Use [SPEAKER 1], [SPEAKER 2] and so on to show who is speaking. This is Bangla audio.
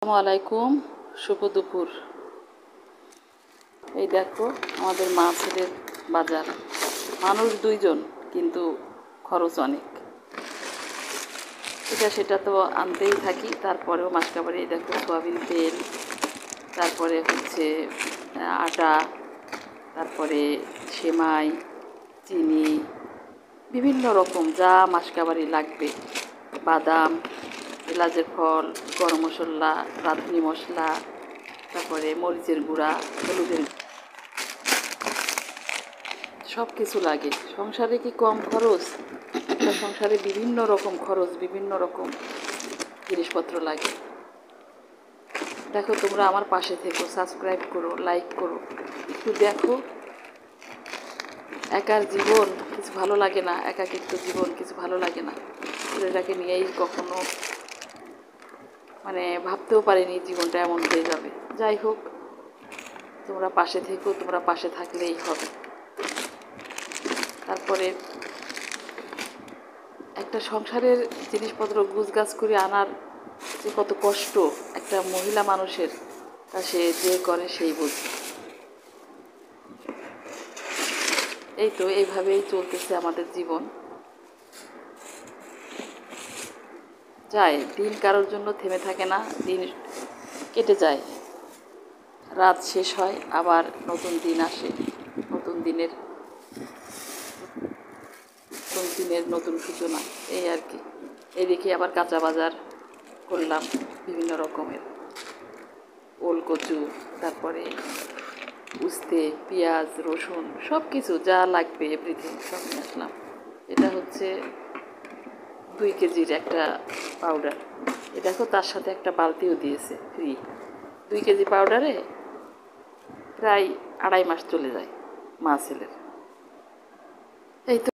[SPEAKER 1] আসসালামু আলাইকুম, শুভ দুপুর। এই দেখো আমাদের মাছের বাজার। মানুষ দুইজন, কিন্তু খরচ অনেক। এটা সেটা তো আনতেই থাকি, তারপরেও মাসকাবারি। এই দেখো সয়াবিন তেল, তারপরে হচ্ছে আটা, তারপরে সেমাই, চিনি, বিভিন্ন রকম যা মাসকাবারি লাগবে, বাদাম, এলাচের ফল, গরম মশলা, রাঁধুনি মশলা, তারপরে মরিচের গুঁড়া, হলুদের, সব কিছু লাগে। সংসারে কি কম খরচ? একটা সংসারে বিভিন্ন রকম খরচ, বিভিন্ন রকম জিনিসপত্র লাগে। দেখো, তোমরা আমার পাশে থেকো, সাবস্ক্রাইব করো, লাইক করো, একটু দেখো। একার জীবন কিছু ভালো লাগে না, একাকিত্ব জীবন কিছু ভালো লাগে না। ছেলেটাকে নিয়েই কখনো ভাবতেও পারিনি জীবনটা এমন হয়ে যাবে। যাই হোক, তোমরা পাশে থেকো, তোমরা পাশে থাকলেই হবে। তারপরে একটা সংসারের জিনিসপত্র গুছগাছ করে আনার যে কত কষ্ট একটা মহিলা মানুষের, তা সে যে করে সেই বোঝে। এই তো এইভাবেই চলতেছে আমাদের জীবন। যায় দিন, কারোর জন্য থেমে থাকে না, দিন কেটে যায়, রাত শেষ হয়, আবার নতুন দিন আসে। নতুন দিনের নতুন সূচনা, এই আর কি। এদিকে আবার কাঁচা বাজার করলাম, বিভিন্ন রকমের ওল কচু, তারপরে উস্তে, পেঁয়াজ, রসুন, সব কিছু যা লাগবে এভরিথিং সব নিয়ে আসলাম। এটা হচ্ছে 2 কেজির একটা পাউডার। এ দেখো, তার সাথে একটা বালতিও দিয়েছে ফ্রি। 2 কেজি পাউডারে প্রায় 2.5 মাস চলে যায় মা ছেলের। এই তো।